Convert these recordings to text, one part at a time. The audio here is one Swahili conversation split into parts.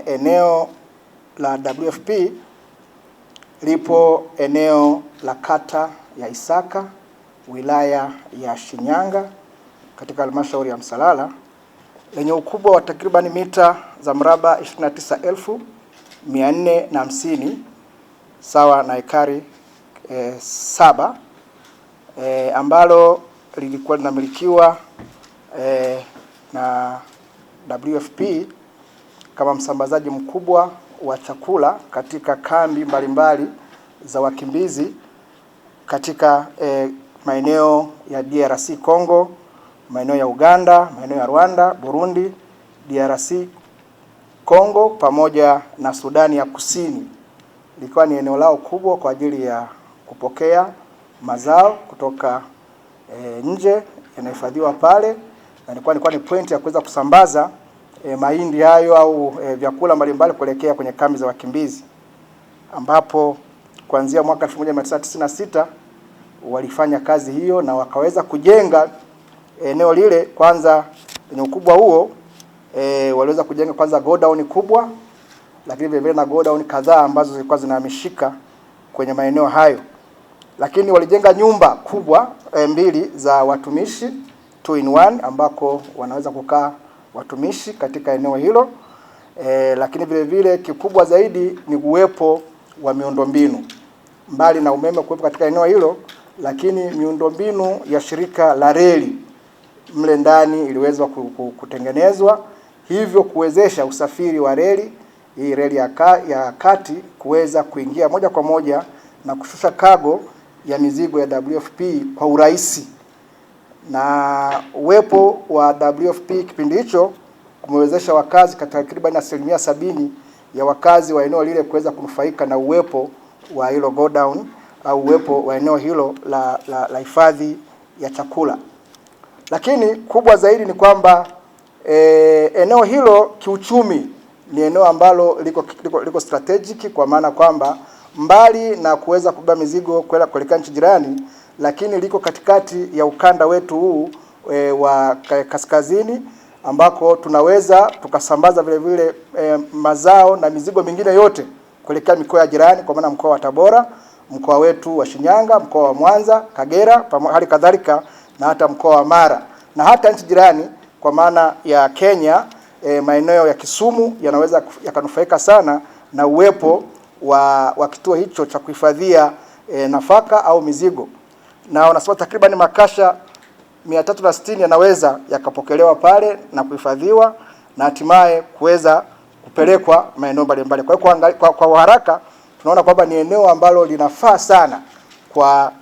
Eneo la WFP lipo eneo la kata ya Isaka, wilaya ya Shinyanga, katika halmashauri ya Msalala, lenye ukubwa wa takriban mita za mraba 29,450 sawa na ekari 7, ambalo lilikuwa linamilikiwa na WFP kama msambazaji mkubwa wa chakula katika kambi mbalimbali za wakimbizi katika maeneo ya DRC Congo, maeneo ya Uganda, maeneo ya Rwanda, Burundi, DRC Congo pamoja na Sudani ya Kusini. Ilikuwa ni eneo lao kubwa kwa ajili ya kupokea mazao kutoka nje yanahifadhiwa pale, na ilikuwa ni point ya kuweza kusambaza mahindi hayo au vyakula mbalimbali kuelekea kwenye kambi za wakimbizi, ambapo kuanzia mwaka 1996 walifanya kazi hiyo na wakaweza kujenga eneo lile. Kwanza kwenye ukubwa huo waliweza kujenga kwanza godown kubwa, lakini vile vile na godown kadhaa ambazo zilikuwa zinahamishika kwenye maeneo hayo. Lakini walijenga nyumba kubwa mbili za watumishi 2 in 1 ambako wanaweza kukaa watumishi katika eneo hilo. Lakini vile vile kikubwa zaidi ni uwepo wa miundombinu, mbali na umeme kuwepo katika eneo hilo, lakini miundombinu ya shirika la reli mle ndani iliweza kutengenezwa, hivyo kuwezesha usafiri wa reli, hii reli ya kati kuweza kuingia moja kwa moja na kushusha cargo ya mizigo ya WFP kwa urahisi. Na uwepo wa WFP kipindi hicho kumewezesha wakazi katika takriban 70% ya wakazi wa eneo lile kuweza kunufaika na uwepo wa hilo godown au uwepo wa eneo hilo la hifadhi ya chakula. Lakini kubwa zaidi ni kwamba eneo hilo kiuchumi ni eneo ambalo liko strategic, kwa maana kwamba mbali na kuweza kubeba mizigo kuelekea nchi jirani, lakini liko katikati ya ukanda wetu huu wa kaskazini, ambako tunaweza tukasambaza vile vile mazao na mizigo mingine yote kuelekea mikoa ya jirani, kwa maana mkoa wa Tabora, mkoa wetu wa Shinyanga, mkoa wa Mwanza, Kagera, hali kadhalika na hata mkoa wa Mara, na hata nchi jirani kwa maana ya Kenya. Maeneo ya Kisumu yanaweza yakanufaika sana na uwepo wa kituo hicho cha kuhifadhia nafaka au mizigo, na wanasema takriban makasha 360 yanaweza yakapokelewa pale na kuhifadhiwa na hatimaye kuweza kupelekwa maeneo mbalimbali. Kwa hiyo kwa haraka tunaona kwamba ni eneo ambalo linafaa sana kwa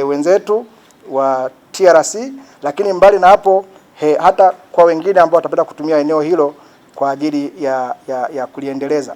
wenzetu wa TRC, lakini mbali na hapo hata kwa wengine ambao watapenda kutumia eneo hilo kwa ajili ya kuliendeleza.